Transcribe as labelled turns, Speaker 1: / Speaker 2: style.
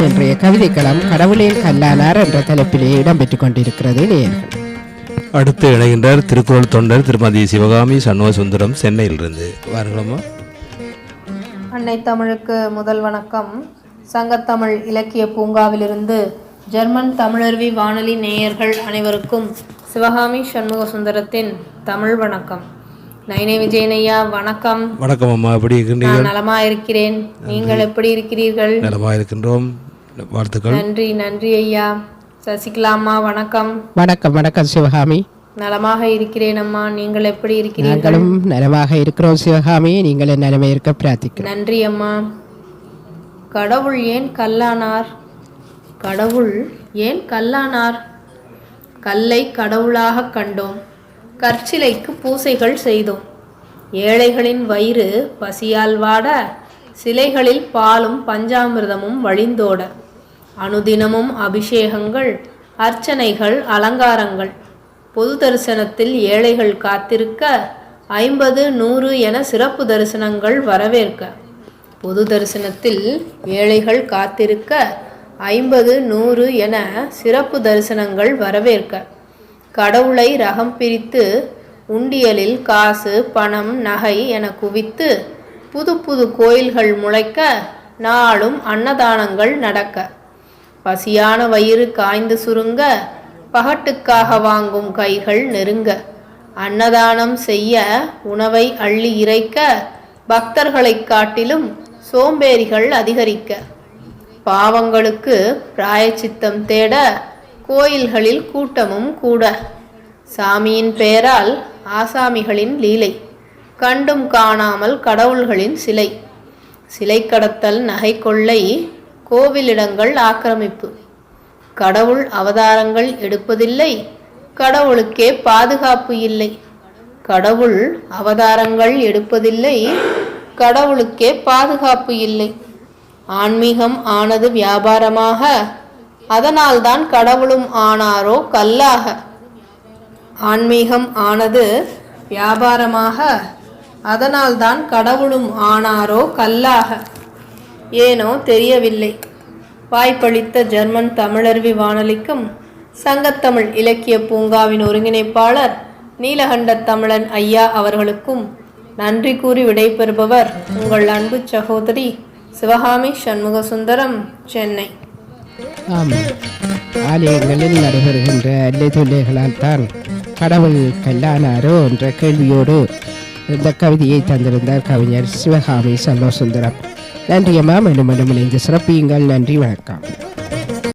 Speaker 1: இன்றைய கவிதைக்களம் கடவுளின் கல்லானார் என்ற தலைப்பிலே இடம்பெற்றுக் கொண்டிருக்கிறது நேயர்கள்.
Speaker 2: அடுத்து இணைகின்றார் திருக்குறள் தொண்டர் திருமதி சிவகாமி சண்முகசுந்தரம் சென்னையிலிருந்து. வாருங்களம்மா.
Speaker 3: அன்னை தமிழுக்கு முதல் வணக்கம். சங்கத்தமிழ் இலக்கிய பூங்காவிலிருந்து ஜெர்மன் தமிழருவி வானொலி நேயர்கள் அனைவருக்கும் சிவகாமி சண்முகசுந்தரத்தின் தமிழ் வணக்கம். நைனே விஜயனையா வணக்கம்.
Speaker 2: வணக்கம் அம்மா, எப்படி இருக்கின்றீர்கள்?
Speaker 3: நான் நலமா இருக்கிறேன். நீங்கள் எப்படி இருக்கிறீர்கள்?
Speaker 2: நலமா இருக்கின்றோம், வாழ்த்துக்கள்.
Speaker 3: நன்றி நன்றி ஐயா. சசிகலா அம்மா வணக்கம்.
Speaker 1: வணக்கம் வணக்கம் சிவகாமி.
Speaker 3: நலமாக இருக்கிறேன் அம்மா, நீங்கள் எப்படி இருக்கிறீர்கள்?
Speaker 1: நாங்களும் நலமாக இருக்கிறோம் சிவகாமி, நீங்கள் நலமே இருக்க பிரார்த்திக்கிறோம்.
Speaker 3: நன்றி அம்மா. கடவுள் ஏன் கல்லானார்? கடவுள் ஏன் கல்லானார்? கல்லை கடவுளாக கண்டோம், கற்சிலைக்கு பூசைகள் செய்தோம். ஏழைகளின் வயிறு பசியால் வாட, சிலைகளில் பாலும் பஞ்சாமிர்தமும் வழிந்தோட, அனுதினமும் அபிஷேகங்கள், அர்ச்சனைகள், அலங்காரங்கள். பொது தரிசனத்தில் ஏழைகள் காத்திருக்க, 50, 100 என சிறப்பு தரிசனங்கள் வரவேற்க. பொது தரிசனத்தில் ஏழைகள் காத்திருக்க 50, 100 என சிறப்பு தரிசனங்கள் வரவேற்க. கடவுளை ரகம் பிரித்து உண்டியலில் காசு பணம் நகை என குவித்து, புது புது கோயில்கள் முளைக்க, நாளும் அன்னதானங்கள் நடக்க. பசியான வயிறு காய்ந்து சுருங்க, பகட்டுக்காக வாங்கும் கைகள் நெருங்க. அன்னதானம் செய்ய உணவை அள்ளி இறைக்க, பக்தர்களை காட்டிலும் சோம்பேறிகள் அதிகரிக்க. பாவங்களுக்கு பிராயச்சித்தம் தேட, கோயில்களில் கூட்டமும் கூட. சாமியின் பெயரால் ஆசாமிகளின் லீலை, கண்டும் காணாமல் கடவுள்களின் சிலை. சிலை கடத்தல், நகை கொள்ளை, கோவிலிடங்கள் ஆக்கிரமிப்பு. கடவுள் அவதாரங்கள் எடுப்பதில்லை, கடவுளுக்கே பாதுகாப்பு இல்லை. கடவுள் அவதாரங்கள் எடுப்பதில்லை, கடவுளுக்கே பாதுகாப்பு இல்லை. ஆன்மீகம் ஆனது வியாபாரமாக, அதனால்தான் கடவுளும் ஆனாரோ கல்லாக. ஆன்மீகம் ஆனது வியாபாரமாக, அதனால்தான் கடவுளும் ஆனாரோ கல்லாக. ஏனோ தெரியவில்லை. வாய்ப்பளித்த ஜெர்மன் தமிழருவி வானொலிக்கும் சங்கத்தமிழ் இலக்கிய பூங்காவின் ஒருங்கிணைப்பாளர் நீலகண்ட தமிழன் ஐயா அவர்களுக்கும் நன்றி கூறி விடைபெறுபவர் உங்கள் அன்பு சகோதரி சிவகாமி சண்முகசுந்தரம், சென்னை.
Speaker 1: ஆமாம், ஆலயங்களில் நடைபெறுகின்ற அல்லை தொல்லைகளால் தான் கடவுள் கல்லானாரோ என்ற கேள்வியோடு இந்த கவிதையை தந்திருந்தார் கவிஞர் சிவகாமி சண்முகசுந்தரம். நன்றி அம்மா, மீண்டும் மீண்டும் இணைந்து சிறப்பியுங்கள். நன்றி, வணக்கம்.